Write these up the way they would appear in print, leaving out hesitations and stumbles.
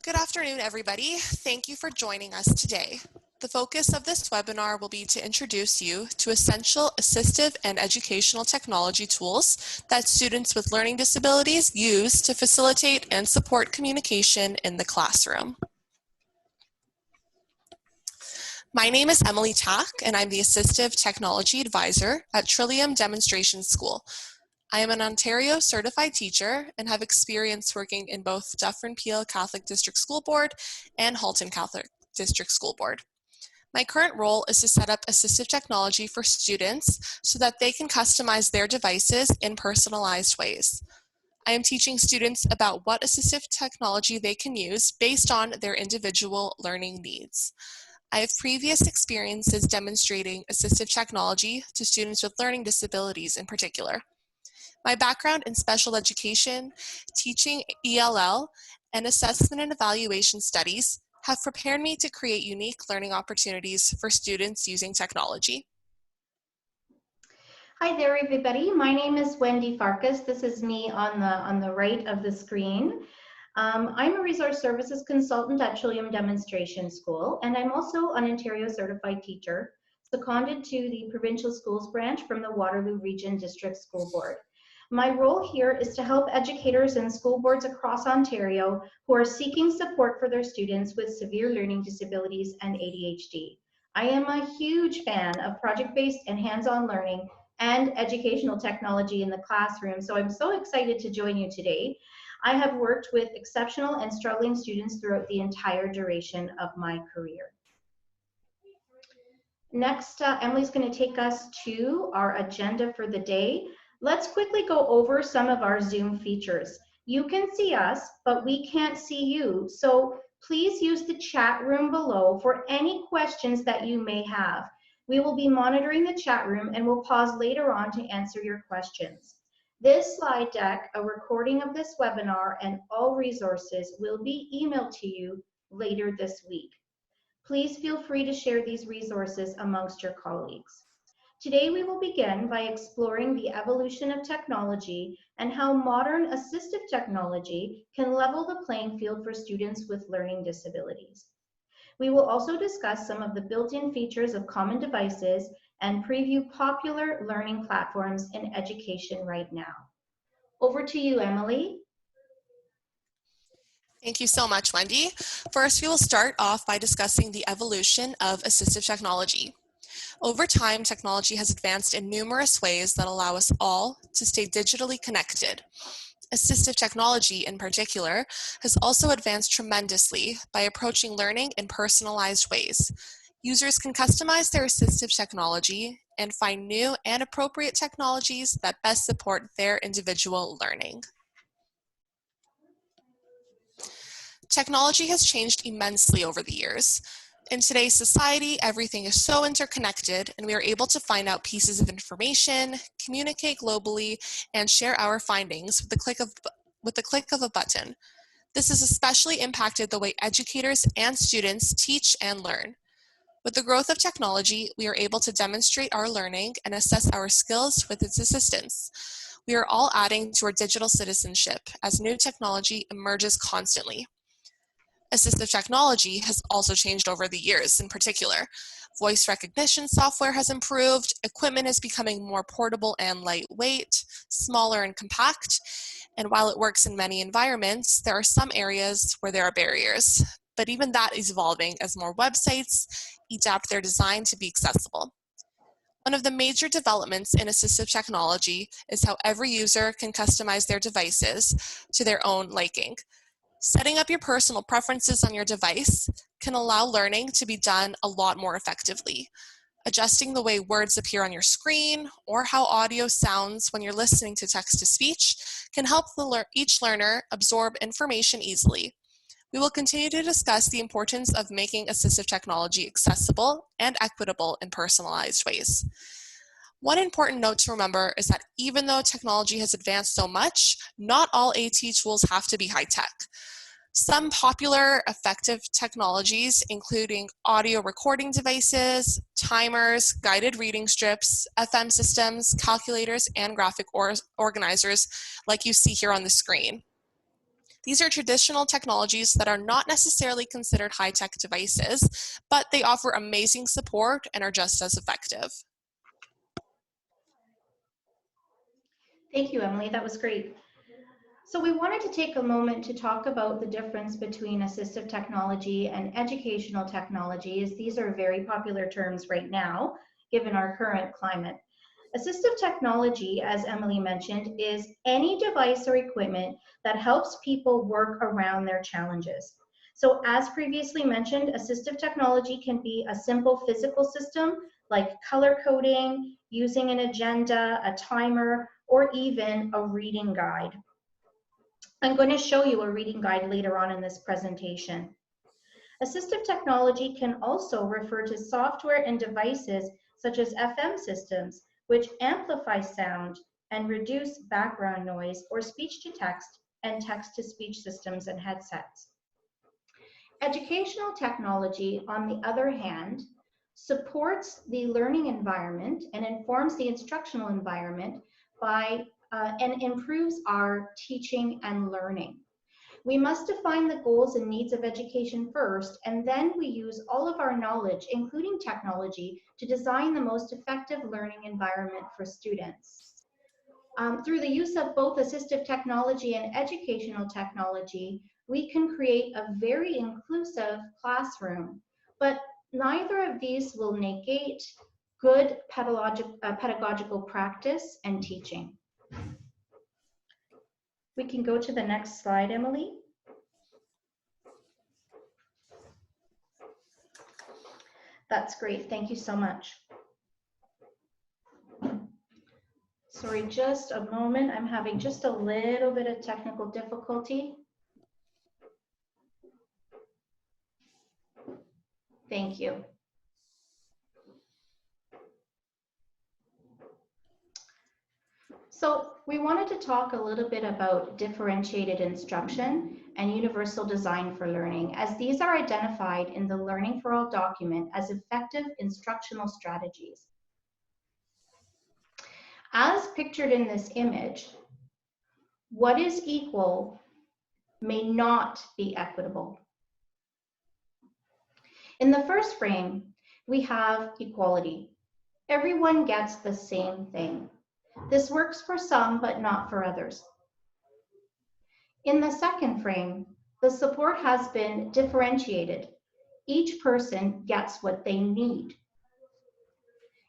Good afternoon, everybody. Thank you for joining us today. The focus of this webinar will be to introduce you to essential assistive and educational technology tools that students with learning disabilities use to facilitate and support communication in the classroom. My name is Emily Tack, and I'm the Assistive Technology Advisor at Trillium Demonstration School. I am an Ontario certified teacher and have experience working in both Dufferin-Peel Catholic District School Board and Halton Catholic District School Board. My current role is to set up assistive technology for students so that they can customize their devices in personalized ways. I am teaching students about what assistive technology they can use based on their individual learning needs. I have previous experiences demonstrating assistive technology to students with learning disabilities in particular. My background in special education, teaching ELL, and assessment and evaluation studies have prepared me to create unique learning opportunities for students using technology. Hi there, everybody. My name is Wendy Farkas. This is me on the right of the screen. I'm a resource services consultant at Trillium Demonstration School, and I'm also an Ontario certified teacher, seconded to the Provincial Schools Branch from the Waterloo Region District School Board. My role here is to help educators and school boards across Ontario who are seeking support for their students with severe learning disabilities and ADHD. I am a huge fan of project-based and hands-on learning and educational technology in the classroom, so I'm so excited to join you today. I have worked with exceptional and struggling students throughout the entire duration of my career. Next, Emily's going to take us to our agenda for the day. Let's quickly go over some of our Zoom features. You can see us, but we can't see you. So please use the chat room below for any questions that you may have. We will be monitoring the chat room and we'll pause later on to answer your questions. This slide deck, a recording of this webinar, and all resources will be emailed to you later this week. Please feel free to share these resources amongst your colleagues. Today we will begin by exploring the evolution of technology and how modern assistive technology can level the playing field for students with learning disabilities. We will also discuss some of the built-in features of common devices and preview popular learning platforms in education right now. Over to you, Emily. Thank you so much, Wendy. First, we will start off by discussing the evolution of assistive technology. Over time, technology has advanced in numerous ways that allow us all to stay digitally connected. Assistive technology, in particular, has also advanced tremendously by approaching learning in personalized ways. Users can customize their assistive technology and find new and appropriate technologies that best support their individual learning. Technology has changed immensely over the years. In today's society, everything is so interconnected, and we are able to find out pieces of information, communicate globally, and share our findings with the click of a button. This has especially impacted the way educators and students teach and learn. With the growth of technology, we are able to demonstrate our learning and assess our skills with its assistance. We are all adding to our digital citizenship as new technology emerges constantly. Assistive technology has also changed over the years. In particular, voice recognition software has improved, equipment is becoming more portable and lightweight, smaller and compact, and while it works in many environments, there are some areas where there are barriers. But even that is evolving as more websites adapt their design to be accessible. One of the major developments in assistive technology is how every user can customize their devices to their own liking. Setting up your personal preferences on your device can allow learning to be done a lot more effectively. Adjusting the way words appear on your screen or how audio sounds when you're listening to text-to-speech can help each learner absorb information easily. We will continue to discuss the importance of making assistive technology accessible and equitable in personalized ways. One important note to remember is that even though technology has advanced so much, not all AT tools have to be high-tech. Some popular effective technologies, including audio recording devices, timers, guided reading strips, FM systems, calculators, and graphic organizers like you see here on the screen. These are traditional technologies that are not necessarily considered high-tech devices, but they offer amazing support and are just as effective. Thank you, Emily. That was great. So we wanted to take a moment to talk about the difference between assistive technology and educational technology, as these are very popular terms right now, given our current climate. Assistive technology, as Emily mentioned, is any device or equipment that helps people work around their challenges. So as previously mentioned, assistive technology can be a simple physical system like color coding, using an agenda, a timer, or even a reading guide. I'm going to show you a reading guide later on in this presentation. Assistive technology can also refer to software and devices such as FM systems, which amplify sound and reduce background noise, or speech-to-text and text-to-speech systems and headsets. Educational technology, on the other hand, supports the learning environment and informs the instructional environment and improves our teaching and learning. We must define the goals and needs of education first, and then we use all of our knowledge, including technology, to design the most effective learning environment for students. Through the use of both assistive technology and educational technology, we can create a very inclusive classroom, but neither of these will negate good pedagogical practice and teaching. We can go to the next slide, Emily. That's great, thank you so much. Sorry, just a moment. I'm having just a little bit of technical difficulty. Thank you. So we wanted to talk a little bit about differentiated instruction and universal design for learning, as these are identified in the Learning for All document as effective instructional strategies. As pictured in this image, what is equal may not be equitable. In the first frame, we have equality. Everyone gets the same thing. This works for some, but not for others. In the second frame, the support has been differentiated. Each person gets what they need.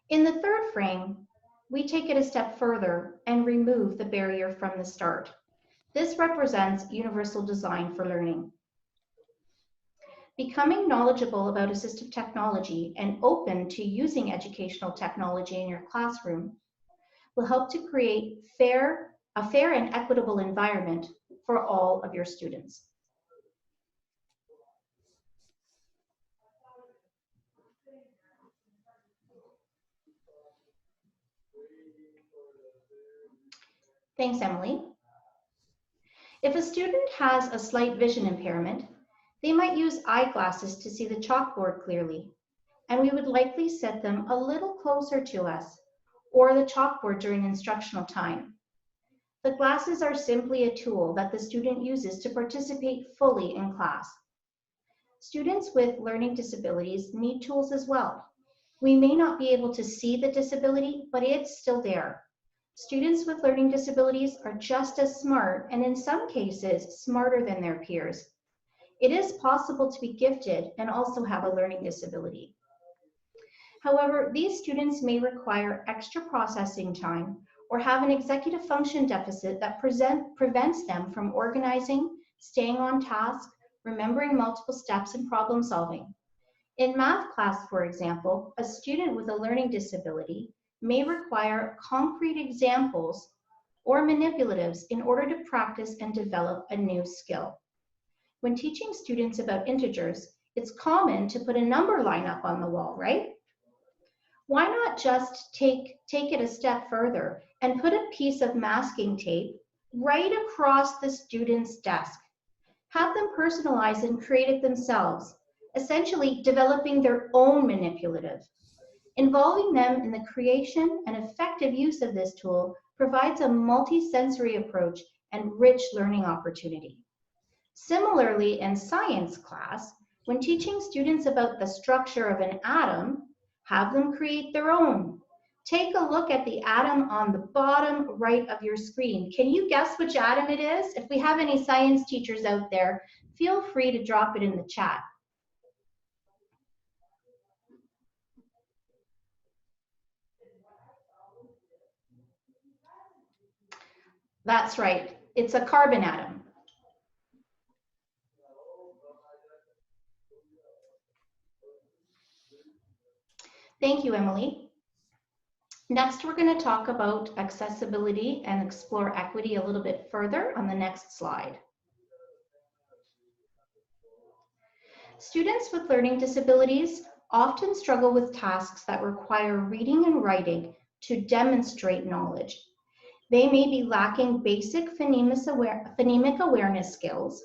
In the third frame, we take it a step further and remove the barrier from the start. This represents universal design for learning. Becoming knowledgeable about assistive technology and open to using educational technology in your classroom will help to create a fair and equitable environment for all of your students. Thanks, Emily. If a student has a slight vision impairment, they might use eyeglasses to see the chalkboard clearly, and we would likely set them a little closer to us or the chalkboard during instructional time. The glasses are simply a tool that the student uses to participate fully in class. Students with learning disabilities need tools as well. We may not be able to see the disability, but it's still there. Students with learning disabilities are just as smart, and in some cases, smarter than their peers. It is possible to be gifted and also have a learning disability. However, these students may require extra processing time or have an executive function deficit that prevents them from organizing, staying on task, remembering multiple steps, and problem solving. In math class, for example, a student with a learning disability may require concrete examples or manipulatives in order to practice and develop a new skill. When teaching students about integers, it's common to put a number line up on the wall, right? Why not just take it a step further and put a piece of masking tape right across the student's desk? Have them personalize and create it themselves, essentially developing their own manipulative. Involving them in the creation and effective use of this tool provides a multi-sensory approach and rich learning opportunity. Similarly, in science class, when teaching students about the structure of an atom, have them create their own. Take a look at the atom on the bottom right of your screen. Can you guess which atom it is? If we have any science teachers out there, feel free to drop it in the chat. That's right, it's a carbon atom. Thank you, Emily. Next, we're going to talk about accessibility and explore equity a little bit further on the next slide. Students with learning disabilities often struggle with tasks that require reading and writing to demonstrate knowledge. They may be lacking basic phonemic awareness skills,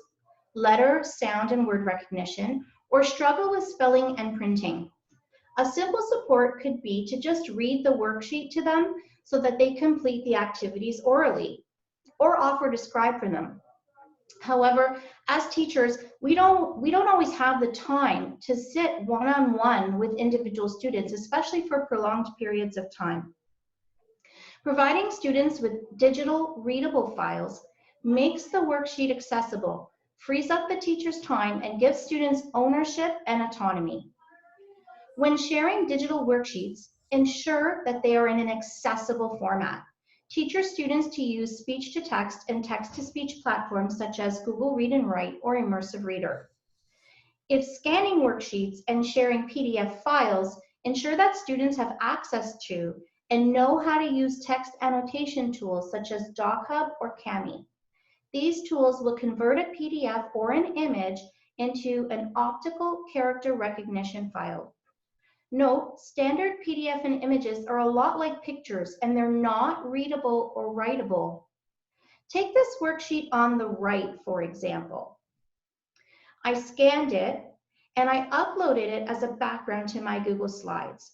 letter, sound, and word recognition, or struggle with spelling and printing. A simple support could be to just read the worksheet to them so that they complete the activities orally, or offer to scribe for them. However, as teachers, we don't always have the time to sit one-on-one with individual students, especially for prolonged periods of time. Providing students with digital readable files makes the worksheet accessible, frees up the teacher's time, and gives students ownership and autonomy. When sharing digital worksheets, ensure that they are in an accessible format. Teach your students to use speech-to-text and text-to-speech platforms such as Google Read and Write or Immersive Reader. If scanning worksheets and sharing PDF files, ensure that students have access to and know how to use text annotation tools such as DocHub or Kami. These tools will convert a PDF or an image into an optical character recognition file. Note, standard PDF and images are a lot like pictures and they're not readable or writable. Take this worksheet on the right, for example. I scanned it and I uploaded it as a background to my Google Slides.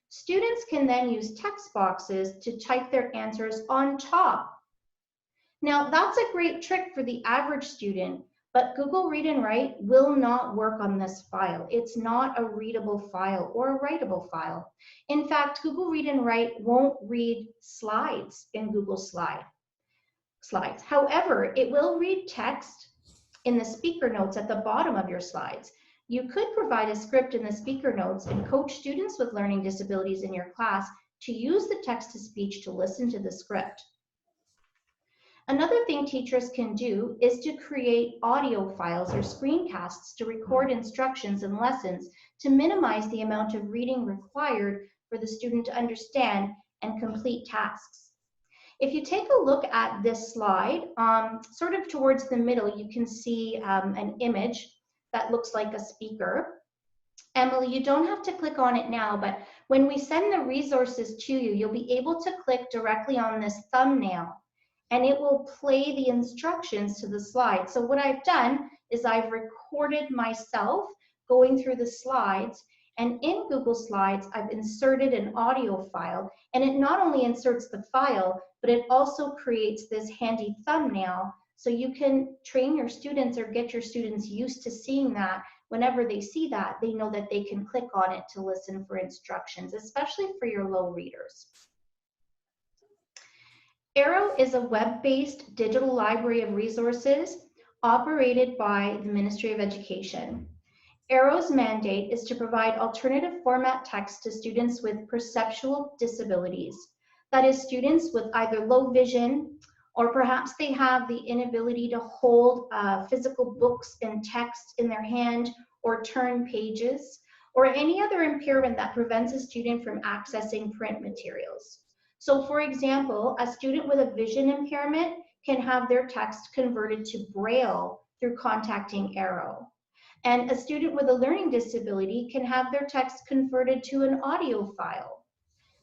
Students can then use text boxes to type their answers on top. Now, that's a great trick for the average student, but Google Read and Write will not work on this file. It's not a readable file or a writable file. In fact, Google Read and Write won't read slides in Google Slides. However, it will read text in the speaker notes at the bottom of your slides. You could provide a script in the speaker notes and coach students with learning disabilities in your class to use the text-to-speech to listen to the script. Another thing teachers can do is to create audio files or screencasts to record instructions and lessons to minimize the amount of reading required for the student to understand and complete tasks. If you take a look at this slide, sort of towards the middle, you can see an image that looks like a speaker. Emily, you don't have to click on it now, but when we send the resources to you, you'll be able to click directly on this thumbnail and it will play the instructions to the slide. So what I've done is I've recorded myself going through the slides, and in Google Slides, I've inserted an audio file, and it not only inserts the file, but it also creates this handy thumbnail so you can train your students or get your students used to seeing that. Whenever they see that, they know that they can click on it to listen for instructions, especially for your low readers. Arrow is a web-based digital library of resources operated by the Ministry of Education. Arrow's mandate is to provide alternative format text to students with perceptual disabilities. That is, students with either low vision, or perhaps they have the inability to hold physical books and text in their hand or turn pages, or any other impairment that prevents a student from accessing print materials. So for example, a student with a vision impairment can have their text converted to Braille through contacting Arrow. And a student with a learning disability can have their text converted to an audio file.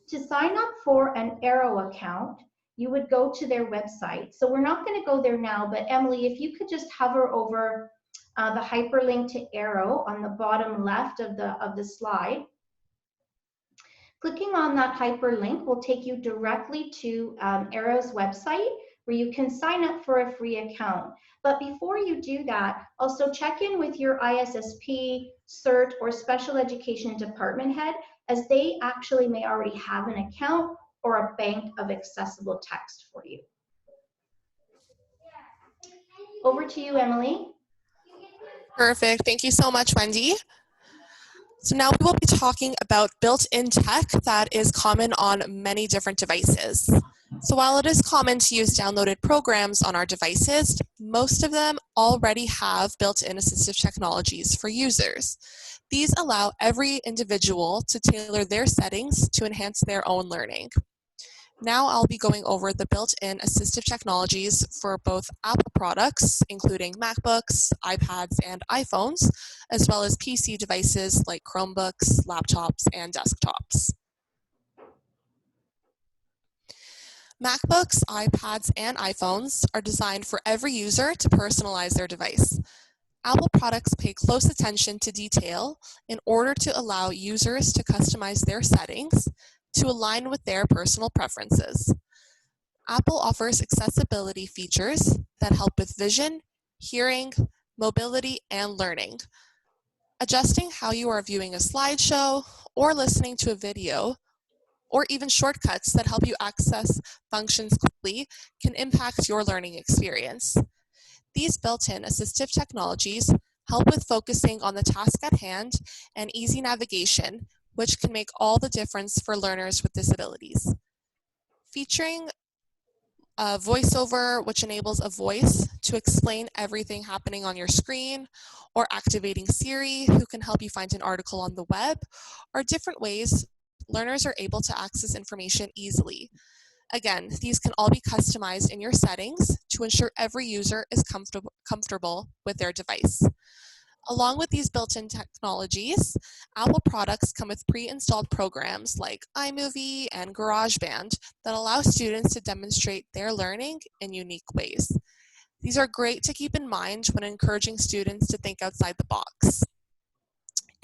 To sign up for an Arrow account, you would go to their website. So we're not going to go there now, but Emily, if you could just hover over the hyperlink to Arrow on the bottom left of the slide. Clicking on that hyperlink will take you directly to Arrow's website, where you can sign up for a free account. But before you do that, also check in with your ISSP, CERT, or special education department head, as they actually may already have an account or a bank of accessible text for you. Over to you, Emily. Perfect. Thank you so much, Wendy. So now we will be talking about built-in tech that is common on many different devices. So while it is common to use downloaded programs on our devices, most of them already have built-in assistive technologies for users. These allow every individual to tailor their settings to enhance their own learning. Now I'll be going over the built-in assistive technologies for both Apple products, including MacBooks, iPads, and iPhones, as well as PC devices like Chromebooks, laptops, and desktops. MacBooks, iPads, and iPhones are designed for every user to personalize their device. Apple products pay close attention to detail in order to allow users to customize their settings to align with their personal preferences. Apple offers accessibility features that help with vision, hearing, mobility, and learning. Adjusting how you are viewing a slideshow or listening to a video, or even shortcuts that help you access functions quickly, can impact your learning experience. These built-in assistive technologies help with focusing on the task at hand and easy navigation, which can make all the difference for learners with disabilities. Featuring a voiceover, which enables a voice to explain everything happening on your screen, or activating Siri, who can help you find an article on the web, are different ways learners are able to access information easily. Again, these can all be customized in your settings to ensure every user is comfortable with their device. Along with these built-in technologies, Apple products come with pre-installed programs like iMovie and GarageBand that allow students to demonstrate their learning in unique ways. These are great to keep in mind when encouraging students to think outside the box.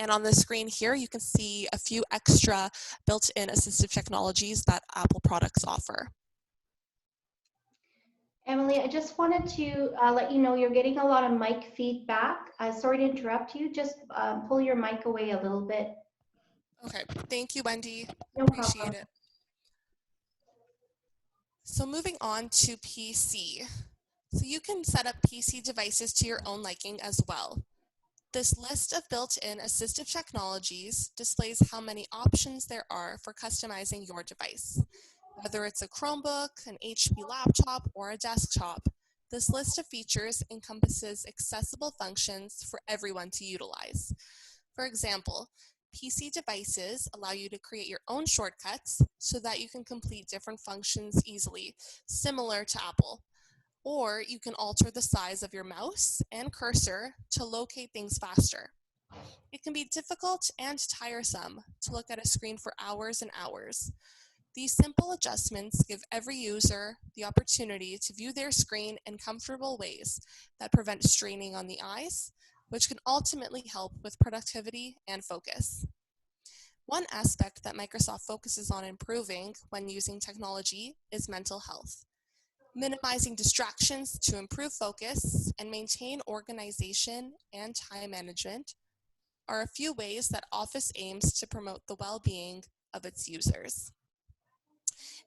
And on the screen here, you can see a few extra built-in assistive technologies that Apple products offer. Emily, I just wanted to let you know you're getting a lot of mic feedback. Sorry to interrupt you. Just pull your mic away a little bit. Okay, thank you, Wendy. No Appreciate problem. it. So moving on to PC. So you can set up PC devices to your own liking as well. This list of built-in assistive technologies displays how many options there are for customizing your device. Whether it's a Chromebook, an HP laptop, or a desktop, this list of features encompasses accessible functions for everyone to utilize. For example, PC devices allow you to create your own shortcuts so that you can complete different functions easily, similar to Apple. Or you can alter the size of your mouse and cursor to locate things faster. It can be difficult and tiresome to look at a screen for hours and hours. These simple adjustments give every user the opportunity to view their screen in comfortable ways that prevent straining on the eyes, which can ultimately help with productivity and focus. One aspect that Microsoft focuses on improving when using technology is mental health. Minimizing distractions to improve focus and maintain organization and time management are a few ways that Office aims to promote the well-being of its users.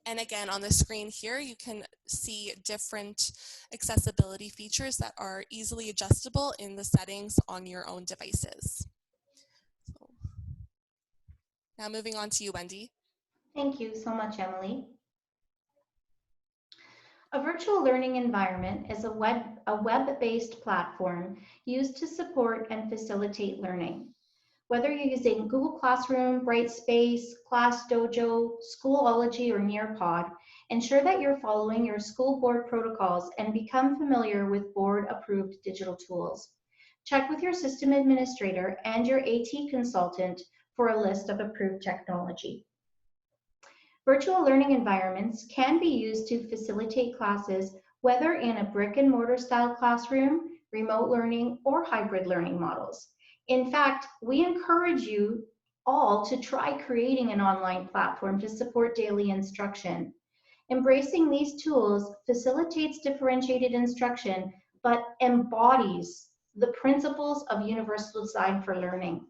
And again, on the screen here, you can see different accessibility features that are easily adjustable in the settings on your own devices. So, now moving on to you, Wendy. Thank you so much, Emily. A virtual learning environment is a web-based platform used to support and facilitate learning. Whether you're using Google Classroom, Brightspace, ClassDojo, Schoolology, or Nearpod, ensure that you're following your school board protocols and become familiar with board-approved digital tools. Check with your system administrator and your AT consultant for a list of approved technology. Virtual learning environments can be used to facilitate classes, whether in a brick and mortar style classroom, remote learning, or hybrid learning models. In fact, we encourage you all to try creating an online platform to support daily instruction. Embracing these tools facilitates differentiated instruction, but embodies the principles of universal design for learning.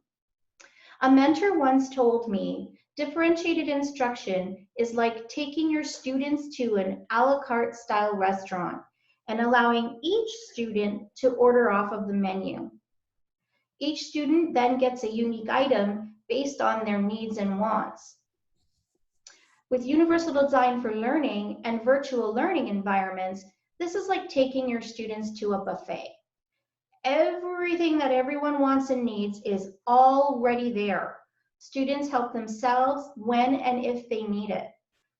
A mentor once told me, differentiated instruction is like taking your students to an a la carte style restaurant and allowing each student to order off of the menu. Each student then gets a unique item based on their needs and wants. With universal design for learning and virtual learning environments, this is like taking your students to a buffet. Everything that everyone wants and needs is already there. Students help themselves when and if they need it.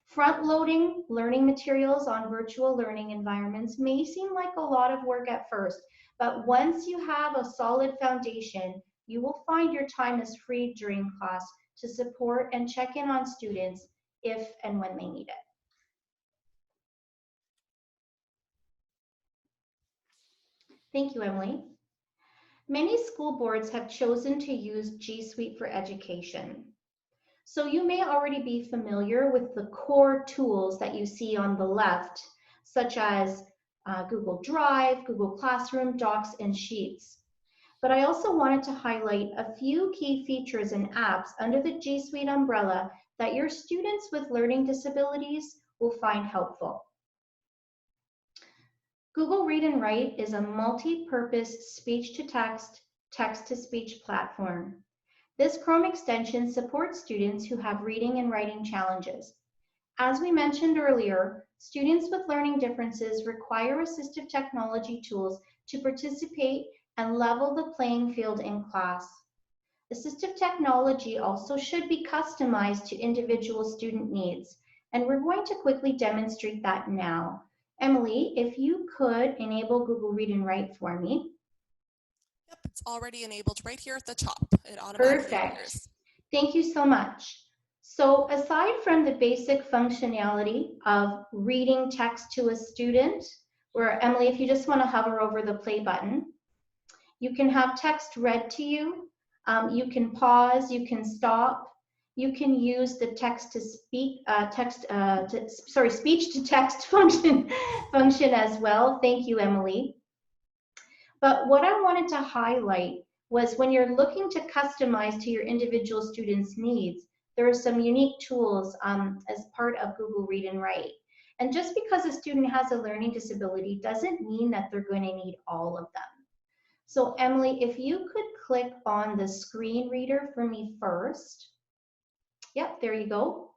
Front-loading learning materials on virtual learning environments may seem like a lot of work at first, but once you have a solid foundation, you will find your time is free during class to support and check in on students if and when they need it. Thank you, Emily. Many school boards have chosen to use G Suite for Education. So you may already be familiar with the core tools that you see on the left, such as Google Drive, Google Classroom, Docs, and Sheets. But I also wanted to highlight a few key features and apps under the G Suite umbrella that your students with learning disabilities will find helpful. Google Read and Write is a multi-purpose speech-to-text, text-to-speech platform. This Chrome extension supports students who have reading and writing challenges. As we mentioned earlier, students with learning differences require assistive technology tools to participate and level the playing field in class. Assistive technology also should be customized to individual student needs, and we're going to quickly demonstrate that now. Emily, if you could enable Google Read and Write for me. Yep, it's already enabled right here at the top. It automatically appears. Thank you so much. So aside from the basic functionality of reading text to a student, where Emily, if you just want to hover over the play button, you can have text read to you. You can pause, you can stop. You can use the speech to text function as well. Thank you, Emily. But what I wanted to highlight was when you're looking to customize to your individual students' needs, there are some unique tools as part of Google Read and Write. And just because a student has a learning disability doesn't mean that they're going to need all of them. So Emily, if you could click on the screen reader for me first. Yep, there you go.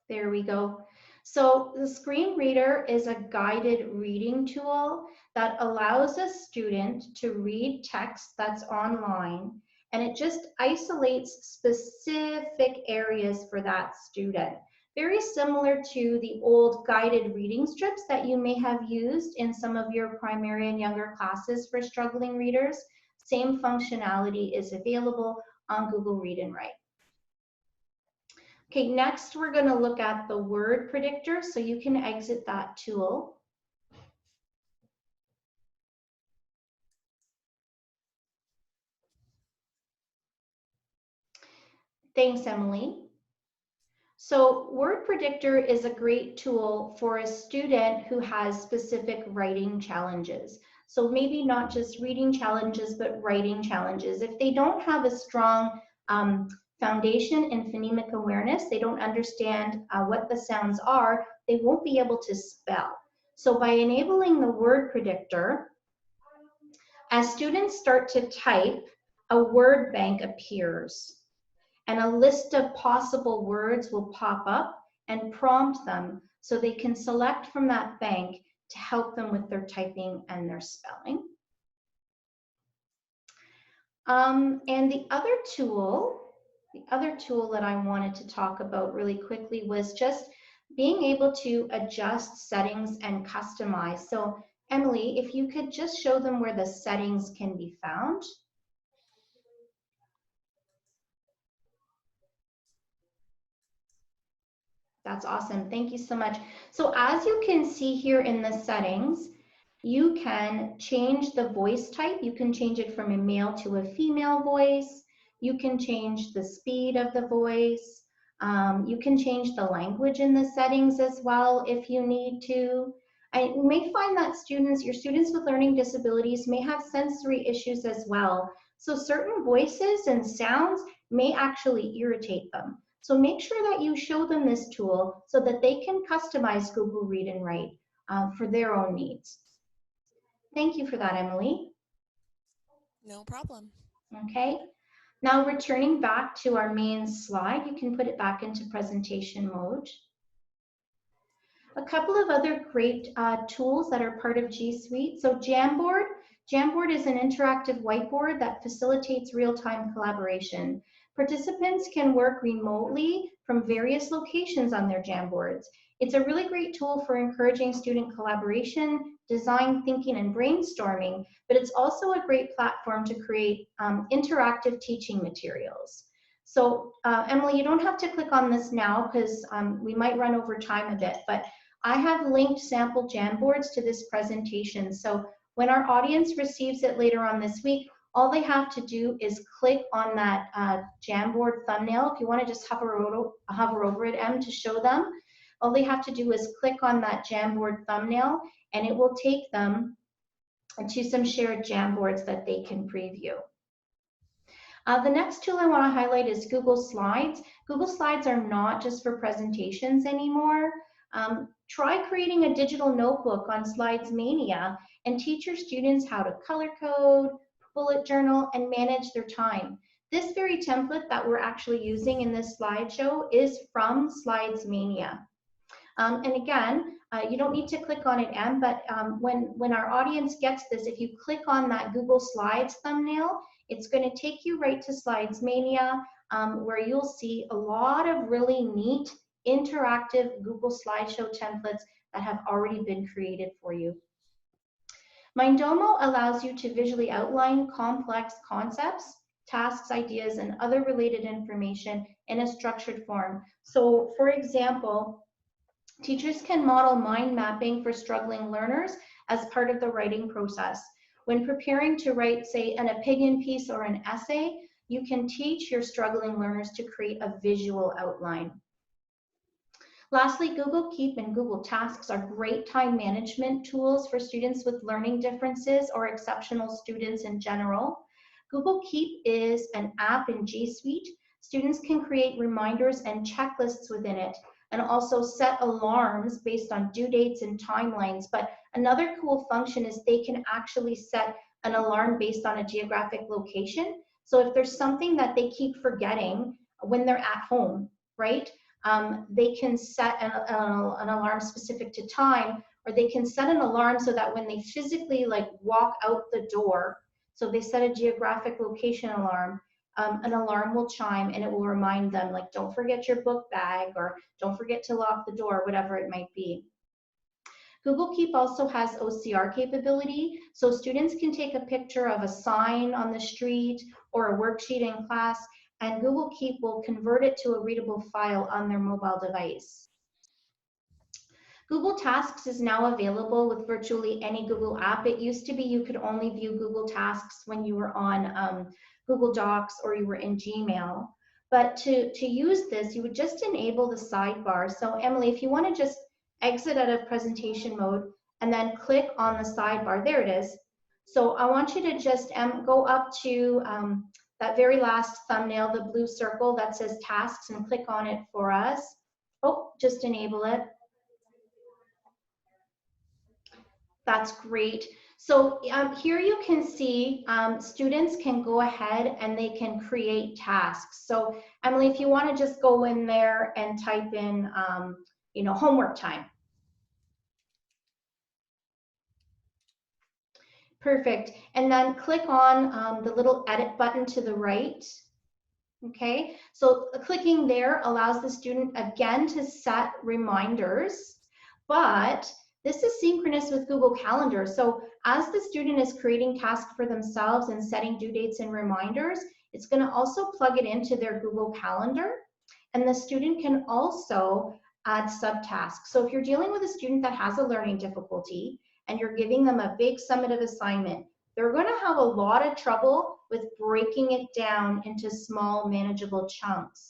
There we go. So the screen reader is a guided reading tool that allows a student to read text that's online, and it just isolates specific areas for that student. Very similar to the old guided reading strips that you may have used in some of your primary and younger classes for struggling readers. Same functionality is available on Google Read and Write. Okay, next we're going to look at the word predictor, so you can exit that tool. Thanks, Emily. So word predictor is a great tool for a student who has specific writing challenges. So maybe not just reading challenges, but writing challenges. If they don't have a strong foundation in phonemic awareness, they don't understand what the sounds are, they won't be able to spell. So by enabling the word predictor, as students start to type, a word bank appears. And a list of possible words will pop up and prompt them so they can select from that bank to help them with their typing and their spelling. And the other tool that I wanted to talk about really quickly was just being able to adjust settings and customize. So Emily, if you could just show them where the settings can be found. That's awesome. Thank you so much. So as you can see here in the settings, you can change the voice type. You can change it from a male to a female voice. You can change the speed of the voice. You can change the language in the settings as well if you need to. And you may find that your students with learning disabilities may have sensory issues as well. So certain voices and sounds may actually irritate them. So make sure that you show them this tool so that they can customize Google Read and Write for their own needs. Thank you for that, Emily. No problem. Okay, now returning back to our main slide, you can put it back into presentation mode. A couple of other great tools that are part of G Suite. So Jamboard. Jamboard is an interactive whiteboard that facilitates real-time collaboration. Participants can work remotely from various locations on their Jamboards. It's a really great tool for encouraging student collaboration, design thinking, and brainstorming, but it's also a great platform to create interactive teaching materials. So Emily, you don't have to click on this now because we might run over time a bit, but I have linked sample Jamboards to this presentation. So when our audience receives it later on this week, all they have to do is click on that Jamboard thumbnail. If you want to just hover over it, Em, to show them, all they have to do is click on that Jamboard thumbnail and it will take them to some shared Jamboards that they can preview. The next tool I want to highlight is Google Slides. Google Slides are not just for presentations anymore. Try creating a digital notebook on Slides Mania and teach your students how to color code, bullet journal, and manage their time. This very template that we're actually using in this slideshow is from Slides Mania. And again, you don't need to click on it, Em, but when our audience gets this, if you click on that Google Slides thumbnail, it's going to take you right to Slides Mania, where you'll see a lot of really neat interactive Google Slideshow templates that have already been created for you. Mindomo allows you to visually outline complex concepts, tasks, ideas, and other related information in a structured form. So for example, teachers can model mind mapping for struggling learners as part of the writing process. When preparing to write, say, an opinion piece or an essay, you can teach your struggling learners to create a visual outline. Lastly, Google Keep and Google Tasks are great time management tools for students with learning differences or exceptional students in general. Google Keep is an app in G Suite. Students can create reminders and checklists within it and also set alarms based on due dates and timelines. But another cool function is they can actually set an alarm based on a geographic location. So if there's something that they keep forgetting when they're at home, right? They can set an alarm specific to time, or they can set an alarm so that when they physically walk out the door, so they set a geographic location alarm, an alarm will chime and it will remind them, like, don't forget your book bag, or don't forget to lock the door, whatever it might be. Google Keep also has OCR capability, so students can take a picture of a sign on the street or a worksheet in class, and Google Keep will convert it to a readable file on their mobile device. Google Tasks is now available with virtually any Google app. It used to be you could only view Google Tasks when you were on Google Docs or you were in Gmail. But to use this, you would just enable the sidebar. So Emily, if you want to just exit out of presentation mode and then click on the sidebar, there it is. So I want you to just go up to that very last thumbnail, the blue circle that says tasks, and click on it for us. Oh, just enable it. That's great. So here you can see students can go ahead and they can create tasks. So Emily, if you want to just go in there and type in, homework time. Perfect. And then click on the little edit button to the right. Okay, so clicking there allows the student again to set reminders, but this is synchronous with Google Calendar. So as the student is creating tasks for themselves and setting due dates and reminders, it's going to also plug it into their Google Calendar, and the student can also add subtasks. So if you're dealing with a student that has a learning difficulty and you're giving them a big summative assignment, they're going to have a lot of trouble with breaking it down into small, manageable chunks.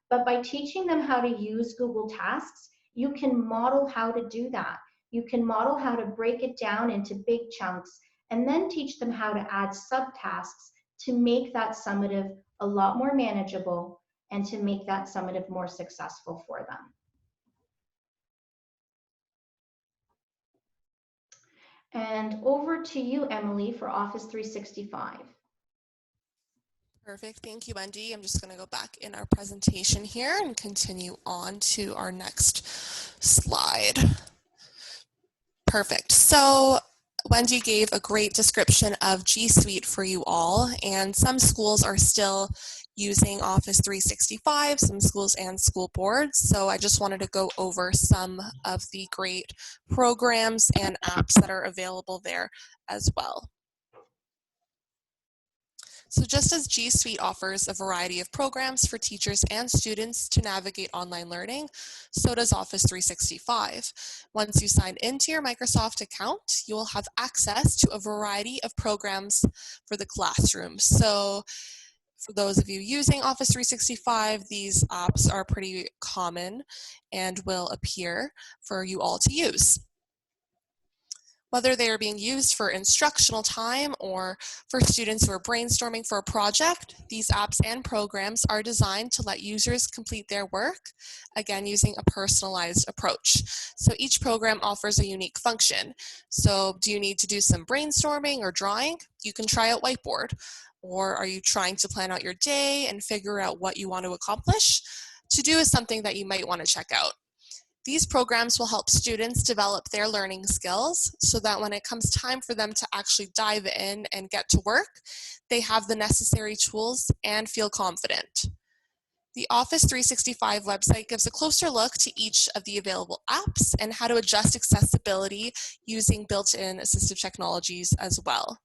But by teaching them how to use Google Tasks, you can model how to do that. You can model how to break it down into big chunks and then teach them how to add subtasks to make that summative a lot more manageable and to make that summative more successful for them. And over to you, Emily, for Office 365. Perfect, thank you, Wendy. I'm just going to go back in our presentation here and continue on to our next slide. Perfect. So Wendy gave a great description of G Suite for you all, and some schools are still using Office 365, some schools and school boards. So I just wanted to go over some of the great programs and apps that are available there as well. So just as G Suite offers a variety of programs for teachers and students to navigate online learning, so does Office 365. Once you sign into your Microsoft account, you will have access to a variety of programs for the classroom. So for those of you using Office 365, these apps are pretty common and will appear for you all to use. Whether they are being used for instructional time or for students who are brainstorming for a project, these apps and programs are designed to let users complete their work, again, using a personalized approach. So each program offers a unique function. So do you need to do some brainstorming or drawing? You can try out Whiteboard. Or are you trying to plan out your day and figure out what you want to accomplish? To do is something that you might want to check out. These programs will help students develop their learning skills so that when it comes time for them to actually dive in and get to work, they have the necessary tools and feel confident. The Office 365 website gives a closer look to each of the available apps and how to adjust accessibility using built-in assistive technologies as well.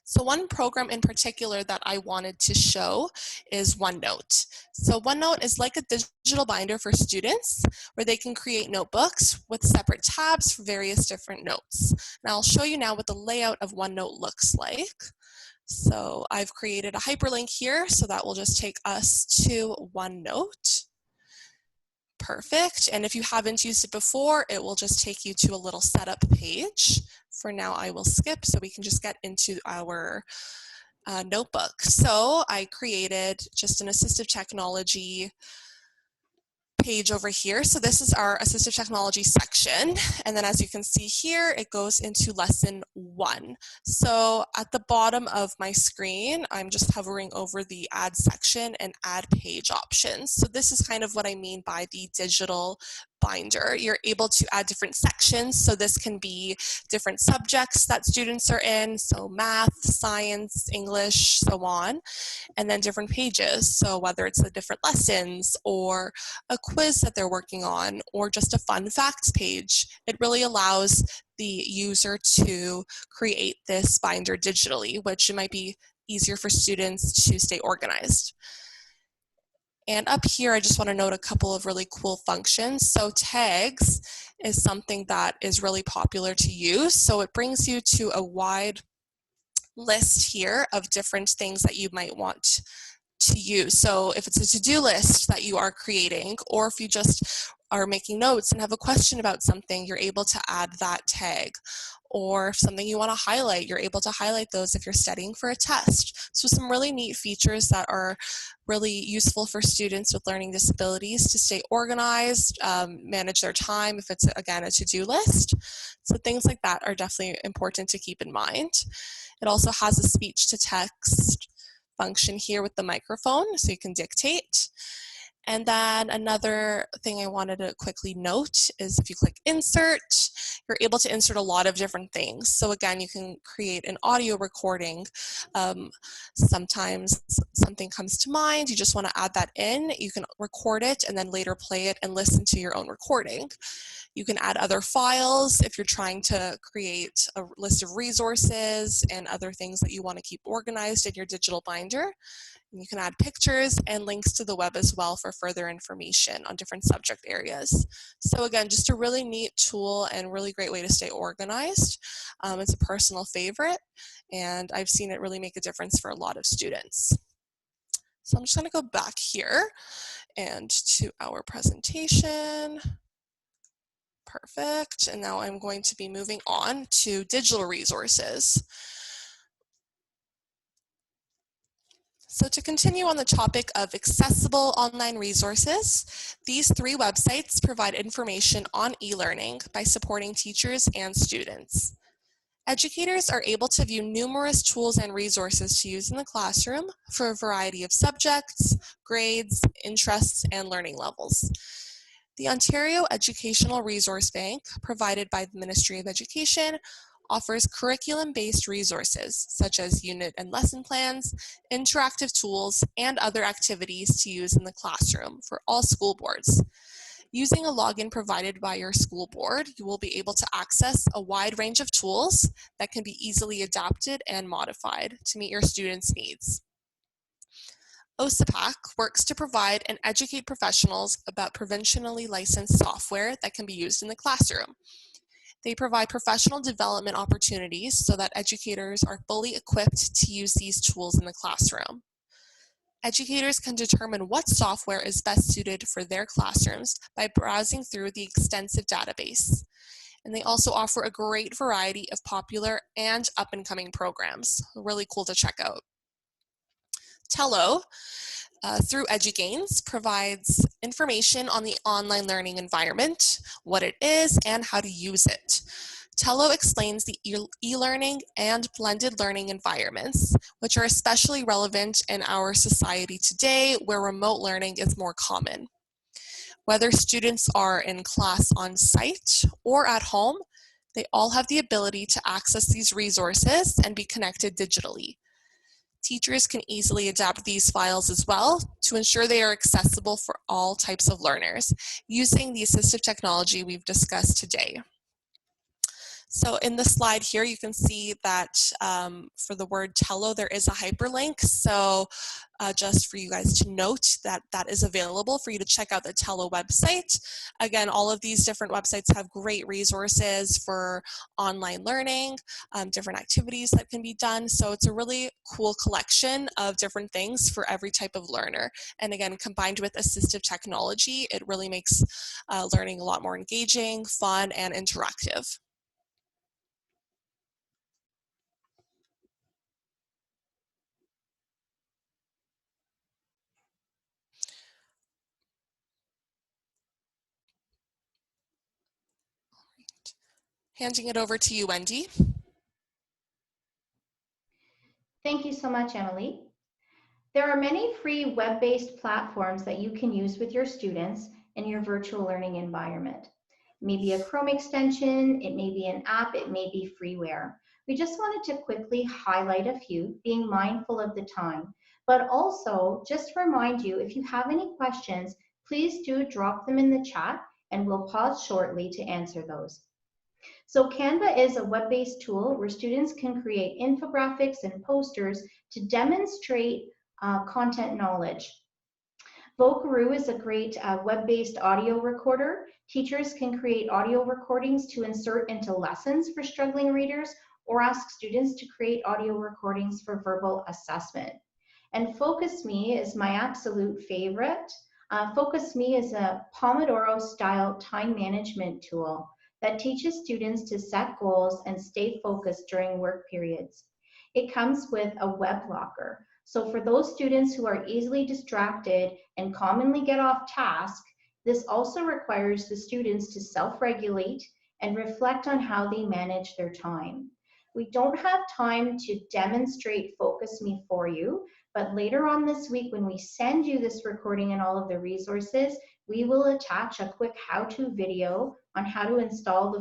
So one program in particular that I wanted to show is OneNote. So OneNote is like a digital binder for students where they can create notebooks with separate tabs for various different notes. And I'll show you now what the layout of OneNote looks like. So I've created a hyperlink here, so that will just take us to OneNote. Perfect. And if you haven't used it before, it will just take you to a little setup page. For now, I will skip so we can just get into our notebook. So I created just an assistive technology page over here. So this is our assistive technology section. And then as you can see here, it goes into lesson 1. So at the bottom of my screen, I'm just hovering over the add section and add page options. So this is kind of what I mean by the digital binder. You're able to add different sections. So this can be different subjects that students are in. So math, science, English, so on. And then different pages. So whether it's the different lessons or a quiz that they're working on or just a fun facts page, it really allows the user to create this binder digitally, which it might be easier for students to stay organized. And up here, I just want to note a couple of really cool functions. So tags is something that is really popular to use. So it brings you to a wide list here of different things that you might want to use. So if it's a to-do list that you are creating, or if you just are making notes and have a question about something, you're able to add that tag. Or if something you want to highlight, you're able to highlight those if you're studying for a test. So some really neat features that are really useful for students with learning disabilities to stay organized, manage their time if it's, again, a to-do list. So things like that are definitely important to keep in mind. It also has a speech-to-text function here with the microphone, so you can dictate. And then another thing I wanted to quickly note is if you click insert, you're able to insert a lot of different things. So again, you can create an audio recording. Sometimes something comes to mind, you just want to add that in, you can record it and then later play it and listen to your own recording. You can add other files if you're trying to create a list of resources and other things that you want to keep organized in your digital binder. And you can add pictures and links to the web as well for further information on different subject areas. So again, just a really neat tool and really great way to stay organized. It's a personal favorite, and I've seen it really make a difference for a lot of students. So I'm just going to go back here and to our presentation. Perfect. And now I'm going to be moving on to digital resources. So to continue on the topic of accessible online resources, these 3 websites provide information on e-learning by supporting teachers and students. Educators are able to view numerous tools and resources to use in the classroom for a variety of subjects, grades, interests, and learning levels. The Ontario Educational Resource Bank, provided by the Ministry of Education, offers curriculum-based resources such as unit and lesson plans, interactive tools, and other activities to use in the classroom for all school boards. Using a login provided by your school board, you will be able to access a wide range of tools that can be easily adapted and modified to meet your students' needs. OSAPAC works to provide and educate professionals about provincially licensed software that can be used in the classroom. They provide professional development opportunities so that educators are fully equipped to use these tools in the classroom. Educators can determine what software is best suited for their classrooms by browsing through the extensive database. And they also offer a great variety of popular and up-and-coming programs. Really cool to check out. Tello, through EduGains, provides information on the online learning environment, what it is, and how to use it. Tello explains the e-learning and blended learning environments, which are especially relevant in our society today where remote learning is more common. Whether students are in class on site or at home, they all have the ability to access these resources and be connected digitally. Teachers can easily adapt these files as well to ensure they are accessible for all types of learners using the assistive technology we've discussed today. So in the slide here, you can see that for the word Tello, there is a hyperlink. So just for you guys to note that that is available for you to check out the Tello website. Again, all of these different websites have great resources for online learning, different activities that can be done. So it's a really cool collection of different things for every type of learner. And again, combined with assistive technology, it really makes learning a lot more engaging, fun, and interactive. Handing it over to you, Wendy. Thank you so much, Emily. There are many free web-based platforms that you can use with your students in your virtual learning environment. Maybe a Chrome extension, it may be an app, it may be freeware. We just wanted to quickly highlight a few, being mindful of the time. But also, just to remind you, if you have any questions, please do drop them in the chat and we'll pause shortly to answer those. So Canva is a web-based tool where students can create infographics and posters to demonstrate content knowledge. Vocaroo is a great web-based audio recorder. Teachers can create audio recordings to insert into lessons for struggling readers or ask students to create audio recordings for verbal assessment. And Focus Me is my absolute favorite. Focus Me is a Pomodoro-style time management tool that teaches students to set goals and stay focused during work periods. It comes with a web blocker. So for those students who are easily distracted and commonly get off task, this also requires the students to self-regulate and reflect on how they manage their time. We don't have time to demonstrate Focus Me for you, but later on this week, when we send you this recording and all of the resources, we will attach a quick how-to video on how to install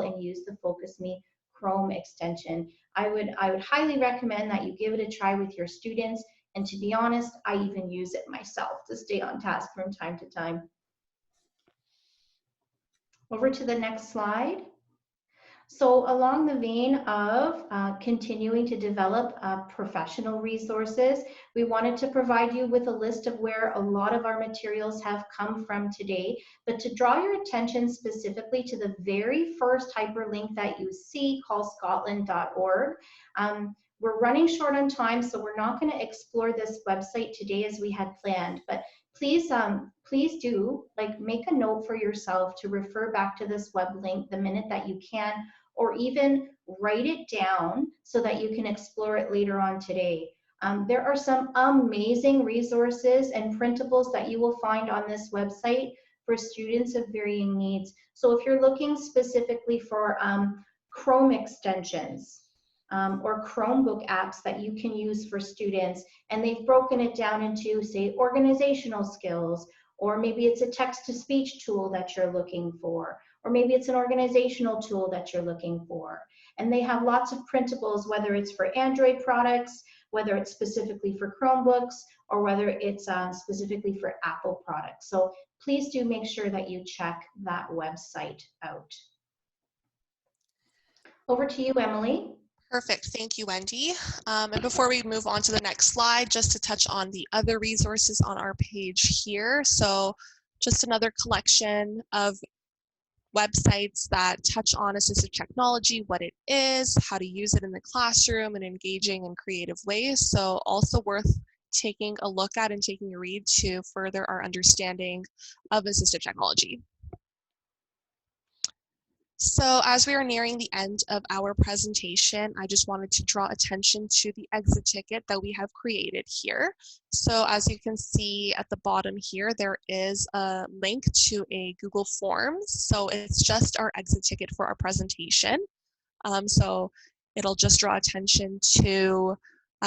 and use the Focus Me Chrome extension. I would highly recommend that you give it a try with your students. And to be honest, I even use it myself to stay on task from time to time. Over to the next slide. So along the vein of continuing to develop professional resources, we wanted to provide you with a list of where a lot of our materials have come from today, but to draw your attention specifically to the very first hyperlink that you see called Scotlandorg. We're running short on time, so we're not going to explore this website today as we had planned, but please do make a note for yourself to refer back to this web link the minute that you can, or even write it down so that you can explore it later on today. There are some amazing resources and printables that you will find on this website for students of varying needs. So if you're looking specifically for Chrome extensions or Chromebook apps that you can use for students, and they've broken it down into, say, organizational skills, or maybe it's a text-to-speech tool that you're looking for, or maybe it's an organizational tool that you're looking for. And they have lots of printables, whether it's for Android products, whether it's specifically for Chromebooks, or whether it's specifically for Apple products. So please do make sure that you check that website out. Over to you, Emily. Perfect. Thank you, Wendy. And before we move on to the next slide, just to touch on the other resources on our page here. So just another collection of websites that touch on assistive technology, what it is, how to use it in the classroom in engaging and creative ways. So also worth taking a look at and taking a read to further our understanding of assistive technology. So as we are nearing the end of our presentation, I just wanted to draw attention to the exit ticket that we have created here. So as you can see at the bottom here, there is a link to a Google Forms. So it's just our exit ticket for our presentation. So it'll just draw attention to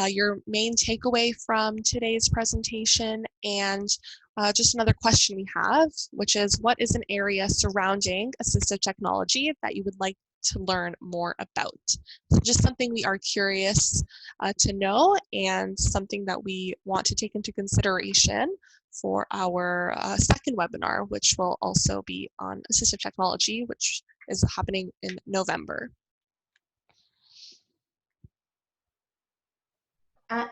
your main takeaway from today's presentation, and just another question we have, which is, what is an area surrounding assistive technology that you would like to learn more about? So just something we are curious to know, and something that we want to take into consideration for our second webinar, which will also be on assistive technology, which is happening in November.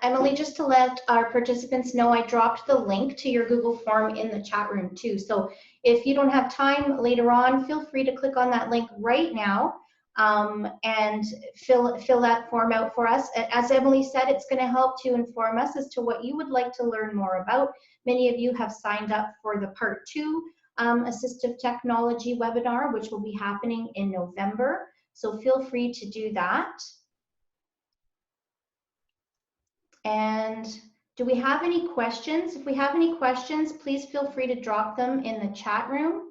Emily, just to let our participants know, I dropped the link to your Google form in the chat room too. So if you don't have time later on, feel free to click on that link right now and fill that form out for us. As Emily said, it's going to help to inform us as to what you would like to learn more about. Many of you have signed up for the Part 2 Assistive Technology webinar, which will be happening in November. So feel free to do that. And do we have any questions? If we have any questions, please feel free to drop them in the chat room.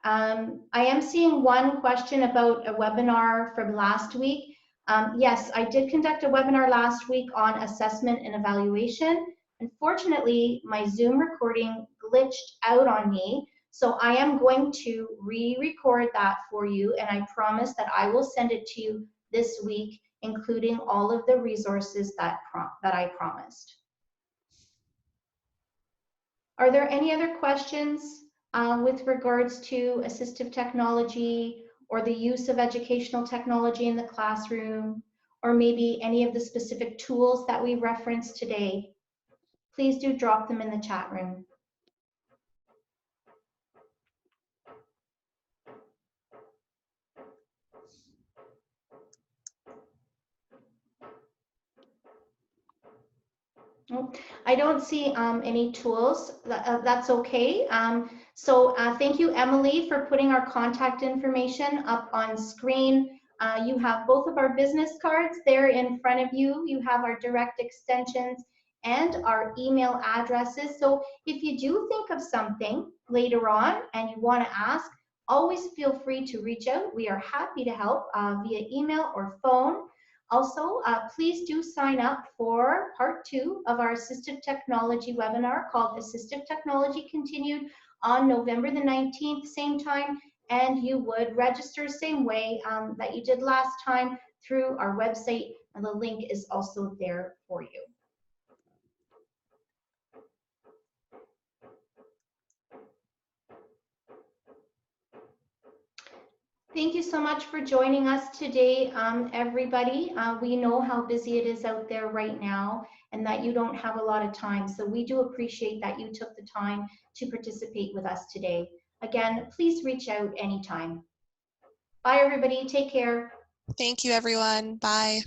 I am seeing one question about a webinar from last week. Yes, I did conduct a webinar last week on assessment and evaluation. Unfortunately, my Zoom recording glitched out on me, so I am going to re-record that for you, and I promise that I will send it to you this week, including all of the resources that I promised. Are there any other questions with regards to assistive technology or the use of educational technology in the classroom, or maybe any of the specific tools that we referenced today? Please do drop them in the chat room. I don't see any tools. That's okay. Thank you, Emily, for putting our contact information up on screen. You have both of our business cards there in front of you. You have our direct extensions and our email addresses. So if you do think of something later on and you want to ask, always feel free to reach out. We are happy to help via email or phone. Also, please do sign up for Part 2 of our Assistive Technology webinar called Assistive Technology Continued on November the 19th, same time, and you would register same way that you did last time through our website, and the link is also there for you. Thank you so much for joining us today, everybody. We know how busy it is out there right now and that you don't have a lot of time. So we do appreciate that you took the time to participate with us today. Again, please reach out anytime. Bye, everybody. Take care. Thank you, everyone. Bye.